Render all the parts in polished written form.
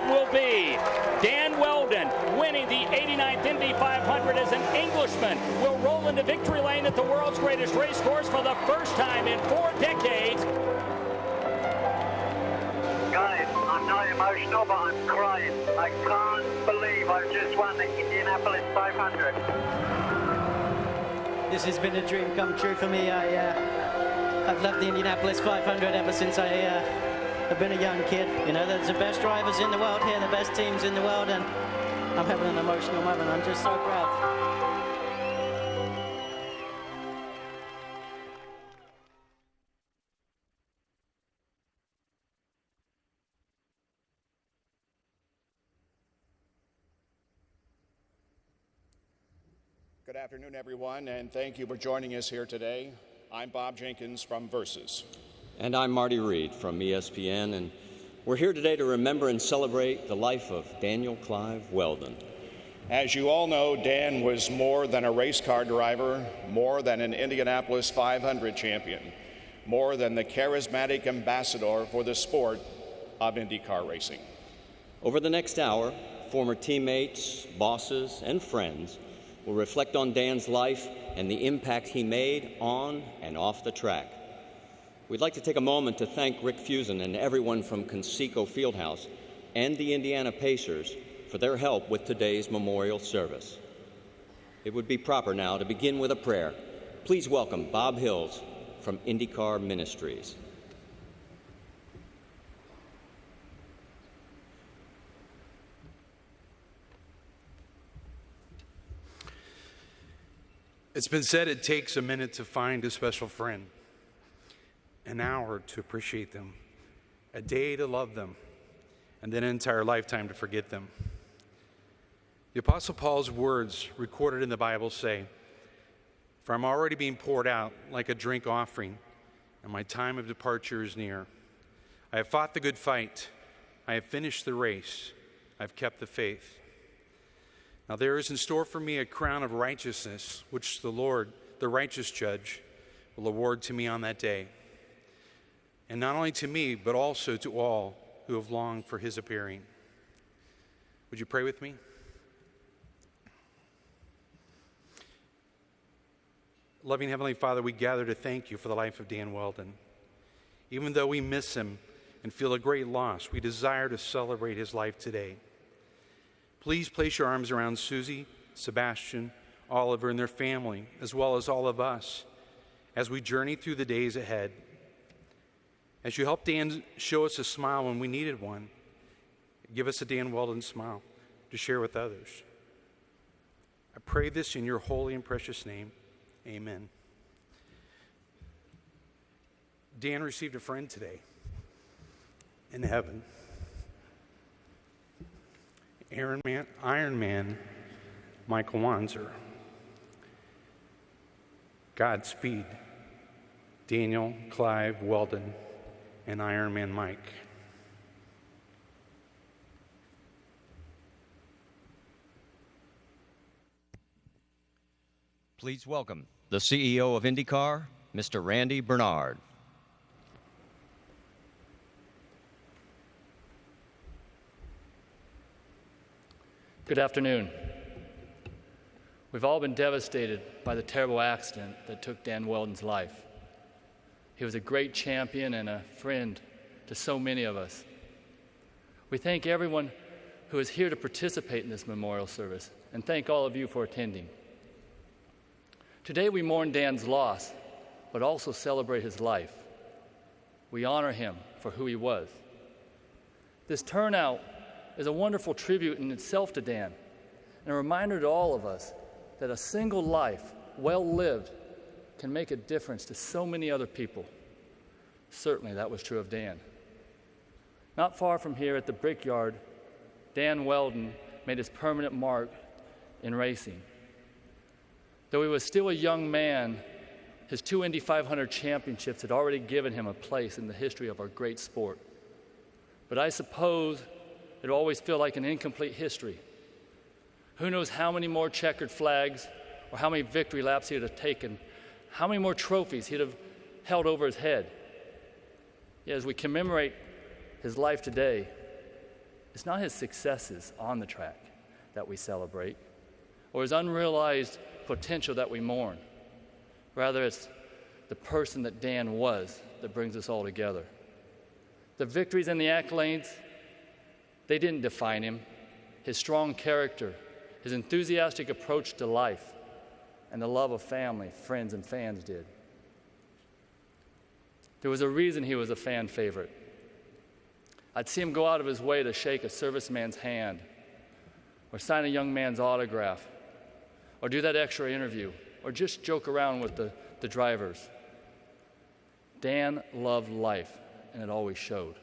it will be. Dan Welden, winning the 89th Indy 500 as an Englishman, will roll into victory lane at the world's greatest race course for the first time in 4 decades. Guys, I'm not emotional, but I'm crying. I can't believe I've just won the Indianapolis 500. This has been a dream come true for me. I've loved the Indianapolis 500 ever since I've been a young kid. You know, there's the best drivers in the world here, the best teams in the world, and I'm having an emotional moment. I'm just so proud. Good afternoon, everyone, and thank you for joining us here today. I'm Bob Jenkins from Versus. And I'm Marty Reed from ESPN, and we're here today to remember and celebrate the life of Daniel Clive Wheldon. As you all know, Dan was more than a race car driver, more than an Indianapolis 500 champion, more than the charismatic ambassador for the sport of IndyCar racing. Over the next hour, former teammates, bosses, and friends will reflect on Dan's life and the impact he made on and off the track. We'd like to take a moment to thank Rick Fusen and everyone from Conseco Fieldhouse and the Indiana Pacers for their help with today's memorial service. It would be proper now to begin with a prayer. Please welcome Bob Hills from IndyCar Ministries. It's been said it takes a minute to find a special friend, an hour to appreciate them, a day to love them, and then an entire lifetime to forget them. The Apostle Paul's words recorded in the Bible say, "For I'm already being poured out like a drink offering, and my time of departure is near. I have fought the good fight. I have finished the race. I've kept the faith. Now there is in store for me a crown of righteousness, which the Lord, the righteous judge, will award to me on that day. And not only to me, but also to all who have longed for his appearing." Would you pray with me? Loving Heavenly Father, we gather to thank you for the life of Dan Welden. Even though we miss him and feel a great loss, we desire to celebrate his life today. Please place your arms around Susie, Sebastian, Oliver, and their family, as well as all of us, as we journey through the days ahead. As you help Dan show us a smile when we needed one, give us a Dan Welden smile to share with others. I pray this in your holy and precious name. Amen. Dan received a friend today in heaven. Iron Man Michael Wanzer. Godspeed, Daniel Clive Welden and Iron Man Mike. Please welcome the CEO of IndyCar, Mr. Randy Bernard. Good afternoon. We've all been devastated by the terrible accident that took Dan Welden's life. He was a great champion and a friend to so many of us. We thank everyone who is here to participate in this memorial service, and thank all of you for attending. Today we mourn Dan's loss, but also celebrate his life. We honor him for who he was. This turnout is a wonderful tribute in itself to Dan, and a reminder to all of us that a single life, well lived, can make a difference to so many other people. Certainly that was true of Dan. Not far from here at the Brickyard, Dan Welden made his permanent mark in racing. Though he was still a young man, his 2 Indy 500 championships had already given him a place in the history of our great sport. But I suppose it'll always feel like an incomplete history. Who knows how many more checkered flags or how many victory laps he'd have taken, how many more trophies he'd have held over his head. Yet as we commemorate his life today, It's not his successes on the track that we celebrate, or his unrealized potential that we mourn. Rather, it's the person that Dan was that brings us all together. The victories and the accolades, they didn't define him. His strong character, his enthusiastic approach to life, and the love of family, friends, and fans did. There was a reason he was a fan favorite. I'd see him go out of his way to shake a serviceman's hand, or sign a young man's autograph, or do that extra interview, or just joke around with the drivers. Dan loved life, and it always showed.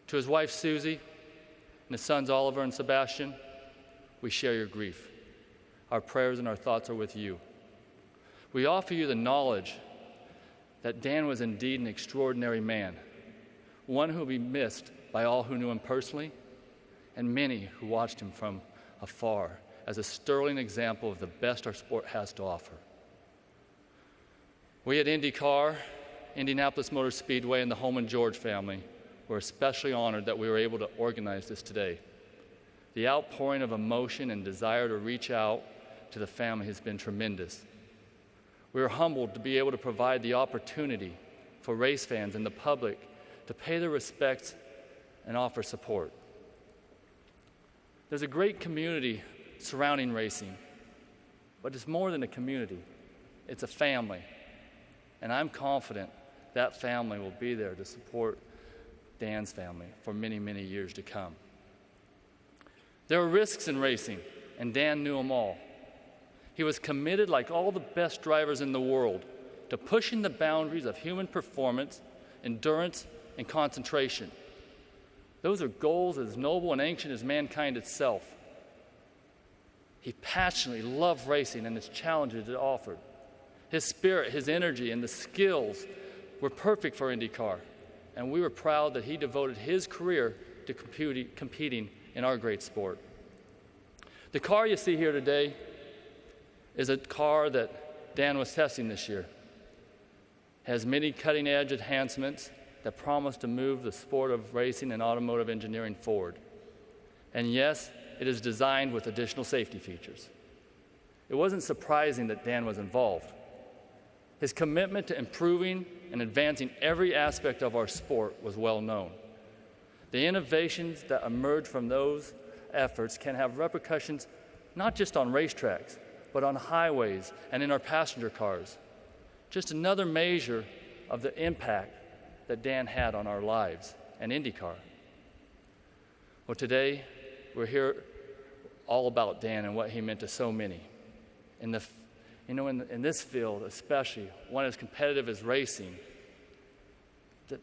To his wife, Susie, and his sons, Oliver and Sebastian, we share your grief. Our prayers and our thoughts are with you. We offer you the knowledge that Dan was indeed an extraordinary man, one who will be missed by all who knew him personally and many who watched him from afar as a sterling example of the best our sport has to offer. We at IndyCar, Indianapolis Motor Speedway, and the Holman George family were especially honored that we were able to organize this today. The outpouring of emotion and desire to reach out to the family has been tremendous. We are humbled to be able to provide the opportunity for race fans and the public to pay their respects and offer support. There's a great community surrounding racing, but it's more than a community. It's a family, and I'm confident that family will be there to support Dan's family for many, many years to come. There are risks in racing, and Dan knew them all. He was committed, like all the best drivers in the world, to pushing the boundaries of human performance, endurance, and concentration. Those are goals as noble and ancient as mankind itself. He passionately loved racing and its challenges it offered. His spirit, his energy, and the skills were perfect for IndyCar, and we were proud that he devoted his career to competing in our great sport. The car you see here today is a car that Dan was testing this year. It has many cutting-edge enhancements that promise to move the sport of racing and automotive engineering forward. And yes, it is designed with additional safety features. It wasn't surprising that Dan was involved. His commitment to improving and advancing every aspect of our sport was well known. The innovations that emerge from those efforts can have repercussions not just on racetracks, but on highways and in our passenger cars. Just another measure of the impact that Dan had on our lives and IndyCar. Well, today, we're here all about Dan and what he meant to so many. In this field, especially, one as competitive as racing, that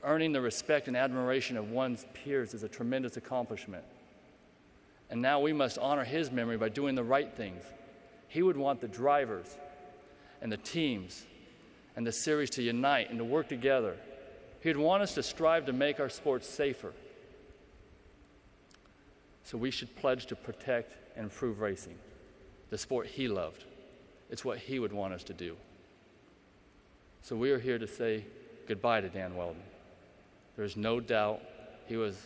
earning the respect and admiration of one's peers is a tremendous accomplishment. And now we must honor his memory by doing the right things. He would want the drivers and the teams and the series to unite and to work together. He'd want us to strive to make our sport safer. So we should pledge to protect and improve racing, the sport he loved. It's what he would want us to do. So we are here to say goodbye to Dan Welden. There's no doubt he was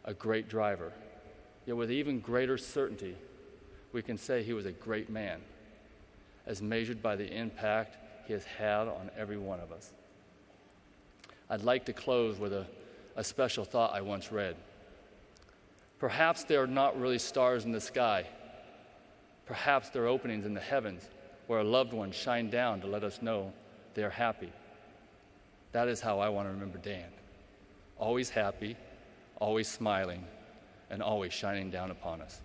a great driver. Yet with even greater certainty, we can say he was a great man, as measured by the impact he has had on every one of us. I'd like to close with a special thought I once read. Perhaps there are not really stars in the sky. Perhaps there are openings in the heavens where our loved ones shine down to let us know they are happy. That is how I want to remember Dan. Always happy, always smiling, and always shining down upon us.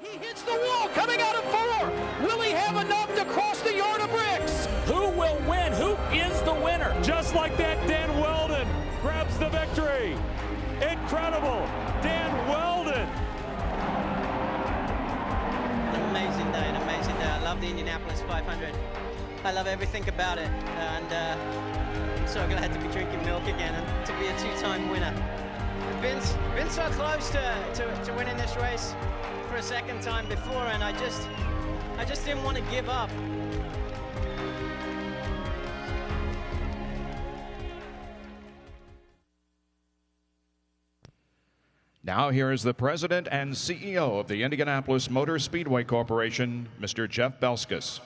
He hits the wall coming out of 4. Will he have enough to cross the yard of bricks? Who will win? Who is the winner? Just like that, Dan Welden grabs the victory. Incredible. Dan Welden. An amazing day, an amazing day. I love the Indianapolis 500. I love everything about it. And I'm so glad to be drinking milk again and to be a two-time winner. Been so close to winning this race for a second time before, and I just didn't want to give up. Now here is the president and CEO of the Indianapolis Motor Speedway Corporation, Mr. Jeff Belskis.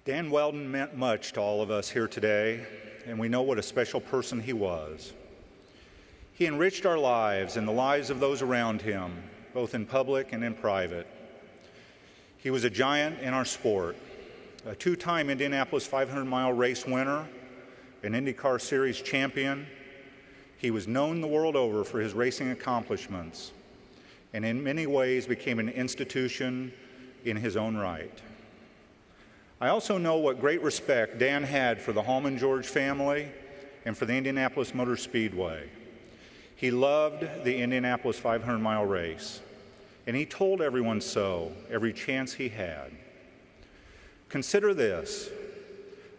Dan Welden meant much to all of us here today, and we know what a special person he was. He enriched our lives and the lives of those around him, both in public and in private. He was a giant in our sport, a two-time Indianapolis 500-mile race winner, an IndyCar Series champion. He was known the world over for his racing accomplishments, and in many ways became an institution in his own right. I also know what great respect Dan had for the Hallman George family and for the Indianapolis Motor Speedway. He loved the Indianapolis 500-mile race, and he told everyone so every chance he had. Consider this: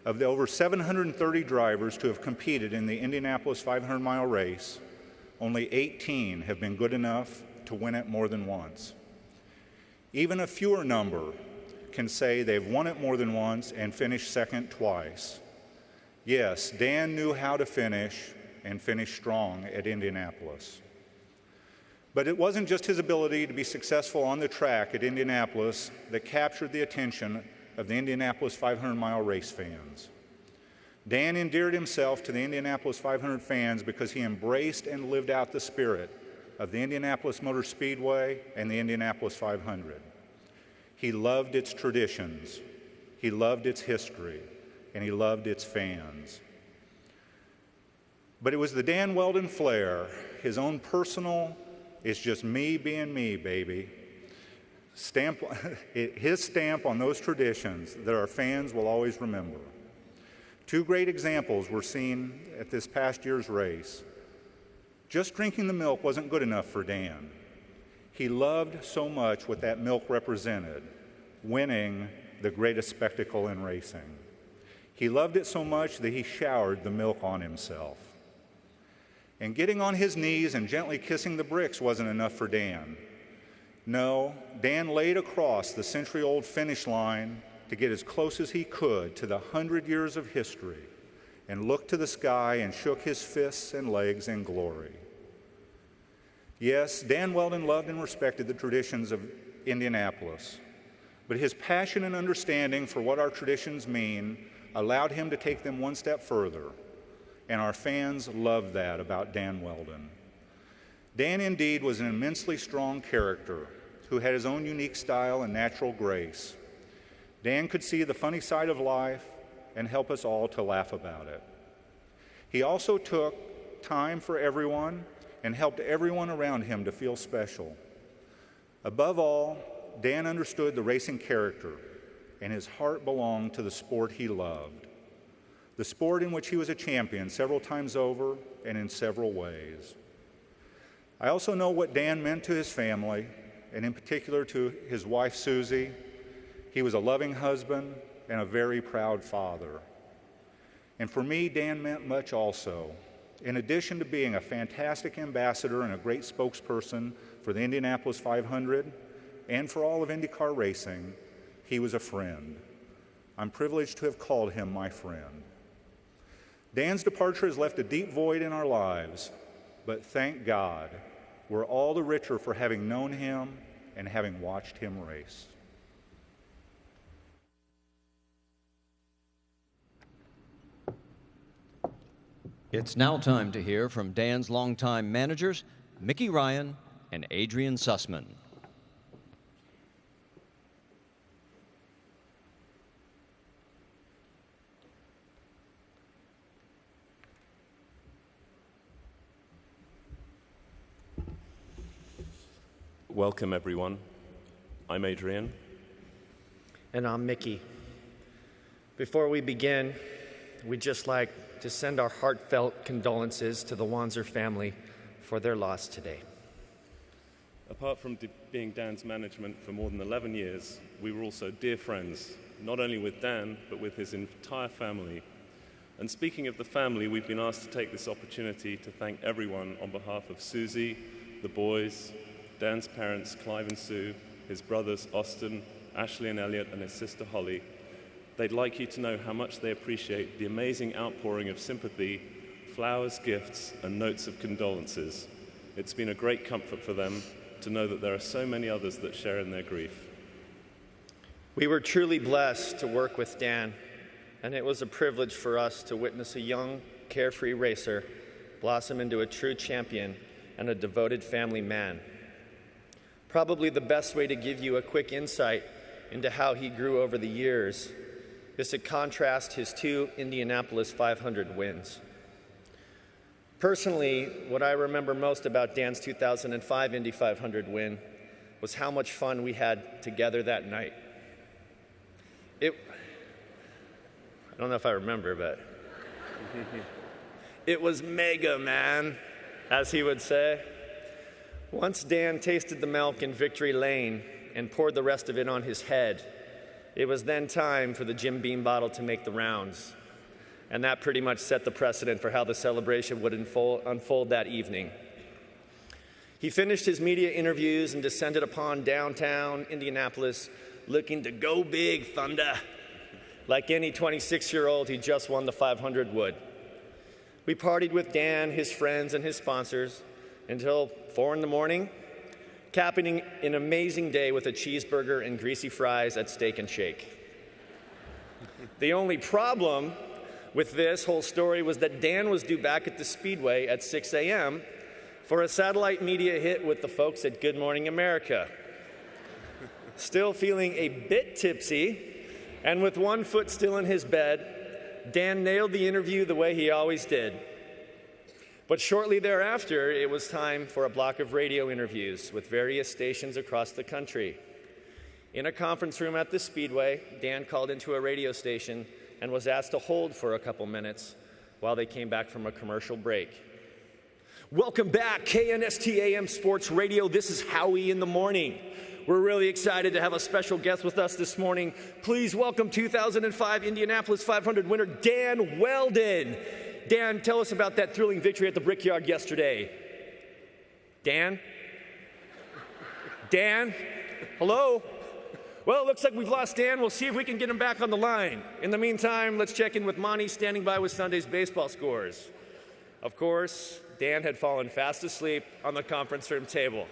of the over 730 drivers to have competed in the Indianapolis 500-mile race, only 18 have been good enough to win it more than once. Even a fewer number can say they've won it more than once and finished second twice. Yes, Dan knew how to finish and finish strong at Indianapolis. But it wasn't just his ability to be successful on the track at Indianapolis that captured the attention of the Indianapolis 500-mile race fans. Dan endeared himself to the Indianapolis 500 fans because he embraced and lived out the spirit of the Indianapolis Motor Speedway and the Indianapolis 500. He loved its traditions, he loved its history, and he loved its fans. But it was the Dan Welden flair, his own personal, it's just me being me, baby, his stamp on those traditions that our fans will always remember. Two great examples were seen at this past year's race. Just drinking the milk wasn't good enough for Dan. He loved so much what that milk represented, winning the greatest spectacle in racing. He loved it so much that he showered the milk on himself. And getting on his knees and gently kissing the bricks wasn't enough for Dan. No, Dan laid across the century-old finish line to get as close as he could to the 100 years of history and looked to the sky and shook his fists and legs in glory. Yes, Dan Welden loved and respected the traditions of Indianapolis, but his passion and understanding for what our traditions mean allowed him to take them one step further, and our fans loved that about Dan Welden. Dan indeed was an immensely strong character who had his own unique style and natural grace. Dan could see the funny side of life and help us all to laugh about it. He also took time for everyone and helped everyone around him to feel special. Above all, Dan understood the racing character, and his heart belonged to the sport he loved, the sport in which he was a champion several times over and in several ways. I also know what Dan meant to his family, and in particular to his wife, Susie. He was a loving husband and a very proud father. And for me, Dan meant much also. In addition to being a fantastic ambassador and a great spokesperson for the Indianapolis 500 and for all of IndyCar racing, he was a friend. I'm privileged to have called him my friend. Dan's departure has left a deep void in our lives, but thank God, we're all the richer for having known him and having watched him race. It's now time to hear from Dan's longtime managers, Mickey Ryan and Adrian Sussman. Welcome, everyone. I'm Adrian. And I'm Mickey. Before we begin, we'd just like to send our heartfelt condolences to the Wanzer family for their loss today. Apart from being Dan's management for more than 11 years, we were also dear friends, not only with Dan, but with his entire family. And speaking of the family, we've been asked to take this opportunity to thank everyone on behalf of Susie, the boys, Dan's parents, Clive and Sue, his brothers Austin, Ashley and Elliot, and his sister Holly. They'd like you to know how much they appreciate the amazing outpouring of sympathy, flowers, gifts, and notes of condolences. It's been a great comfort for them to know that there are so many others that share in their grief. We were truly blessed to work with Dan, and it was a privilege for us to witness a young, carefree racer blossom into a true champion and a devoted family man. Probably the best way to give you a quick insight into how he grew over the years is to contrast his 2 Indianapolis 500 wins. Personally, what I remember most about Dan's 2005 Indy 500 win was how much fun we had together that night. I don't know if I remember, but it was mega, man, as he would say. Once Dan tasted the milk in Victory Lane and poured the rest of it on his head, it was then time for the Jim Beam bottle to make the rounds. And that pretty much set the precedent for how the celebration would unfold that evening. He finished his media interviews and descended upon downtown Indianapolis looking to go big, Thunder, like any 26-year-old who just won the 500 would. We partied with Dan, his friends, and his sponsors until 4 in the morning, capping an amazing day with a cheeseburger and greasy fries at Steak and Shake. The only problem with this whole story was that Dan was due back at the Speedway at 6 a.m. for a satellite media hit with the folks at Good Morning America. Still feeling a bit tipsy, and with one foot still in his bed, Dan nailed the interview the way he always did. But shortly thereafter, it was time for a block of radio interviews with various stations across the country. In a conference room at the Speedway, Dan called into a radio station and was asked to hold for a couple minutes while they came back from a commercial break. Welcome back, KNST AM Sports Radio. This is Howie in the Morning. We're really excited to have a special guest with us this morning. Please welcome 2005 Indianapolis 500 winner, Dan Welden. Dan, tell us about that thrilling victory at the Brickyard yesterday. Dan? Dan? Hello? Well, it looks like we've lost Dan. We'll see if we can get him back on the line. In the meantime, let's check in with Monty, standing by with Sunday's baseball scores. Of course, Dan had fallen fast asleep on the conference room table.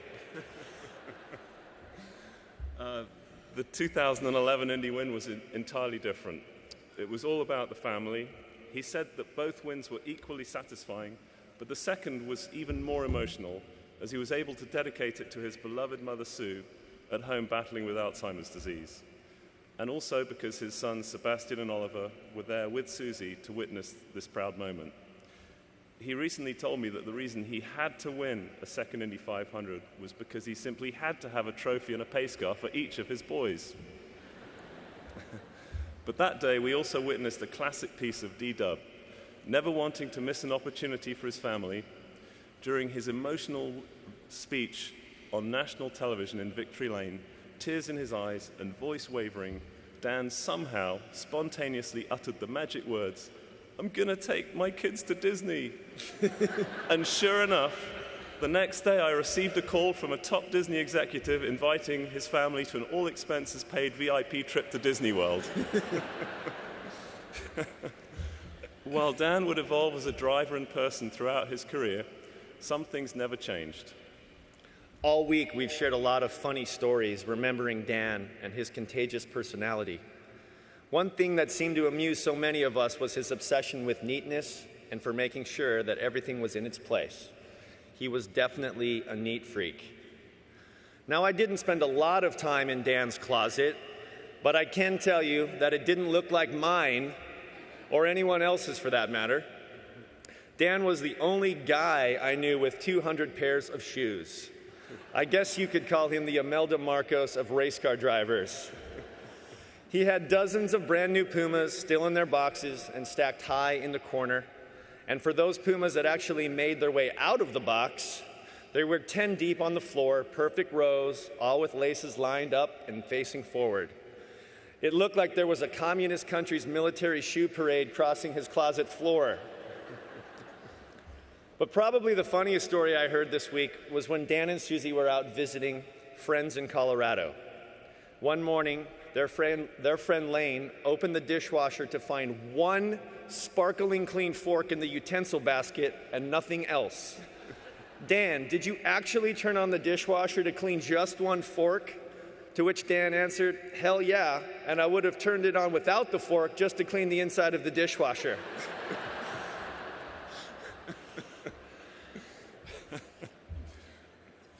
The 2011 Indy win was entirely different. It was all about the family. He said that both wins were equally satisfying, but the second was even more emotional, as he was able to dedicate it to his beloved mother Sue, at home battling with Alzheimer's disease, and also because his sons Sebastian and Oliver were there with Susie to witness this proud moment. He recently told me that the reason he had to win a second Indy 500 was because he simply had to have a trophy and a pace car for each of his boys. But that day, we also witnessed a classic piece of D-Dub, never wanting to miss an opportunity for his family. During his emotional speech on national television in Victory Lane, tears in his eyes and voice wavering, Dan somehow spontaneously uttered the magic words, "I'm gonna take my kids to Disney." And sure enough, the next day I received a call from a top Disney executive inviting his family to an all-expenses-paid VIP trip to Disney World. While Dan would evolve as a driver and person throughout his career, some things never changed. All week, we've shared a lot of funny stories remembering Dan and his contagious personality. One thing that seemed to amuse so many of us was his obsession with neatness and for making sure that everything was in its place. He was definitely a neat freak. Now, I didn't spend a lot of time in Dan's closet, but I can tell you that it didn't look like mine, or anyone else's for that matter. Dan was the only guy I knew with 200 pairs of shoes. I guess you could call him the Imelda Marcos of race car drivers. He had dozens of brand new Pumas still in their boxes and stacked high in the corner. And for those Pumas that actually made their way out of the box, they were 10 deep on the floor, perfect rows, all with laces lined up and facing forward. It looked like there was a communist country's military shoe parade crossing his closet floor. But probably the funniest story I heard this week was when Dan and Susie were out visiting friends in Colorado. One morning, their friend Lane opened the dishwasher to find one sparkling clean fork in the utensil basket and nothing else. Dan, did you actually turn on the dishwasher to clean just one fork? To which Dan answered, hell yeah, and I would have turned it on without the fork just to clean the inside of the dishwasher.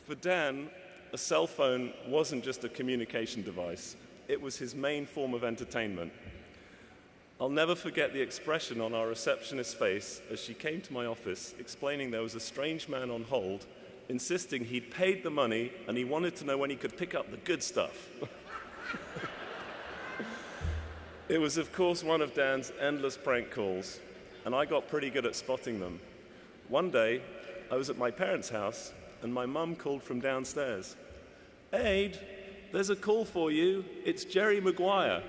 For Dan, a cell phone wasn't just a communication device. It was his main form of entertainment. I'll never forget the expression on our receptionist's face as she came to my office explaining there was a strange man on hold, insisting he'd paid the money and he wanted to know when he could pick up the good stuff. It was, of course, one of Dan's endless prank calls, and I got pretty good at spotting them. One day, I was at my parents' house, and my mum called from downstairs. Aid, there's a call for you. It's Jerry Maguire.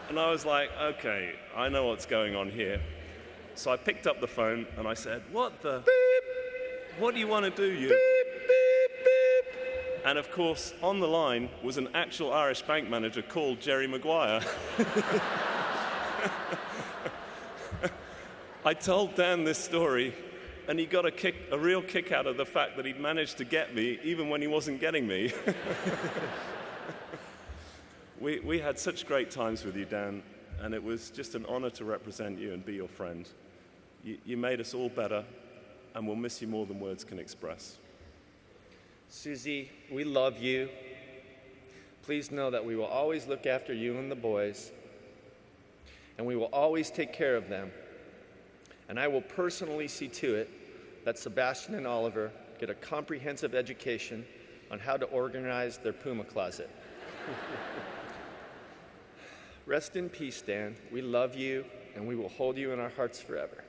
And I was like, okay, I know what's going on here. So I picked up the phone and I said, what the beep? What do you want to do, you? Beep, beep, beep. And of course, on the line was an actual Irish bank manager called Jerry Maguire. I told Dan this story, and he got a real kick out of the fact that he'd managed to get me even when he wasn't getting me. We had such great times with you, Dan, and it was just an honor to represent you and be your friend. You made us all better, and we'll miss you more than words can express. Susie, we love you. Please know that we will always look after you and the boys, and we will always take care of them. And I will personally see to it that Sebastian and Oliver get a comprehensive education on how to organize their Puma closet. Rest in peace, Dan. We love you, and we will hold you in our hearts forever.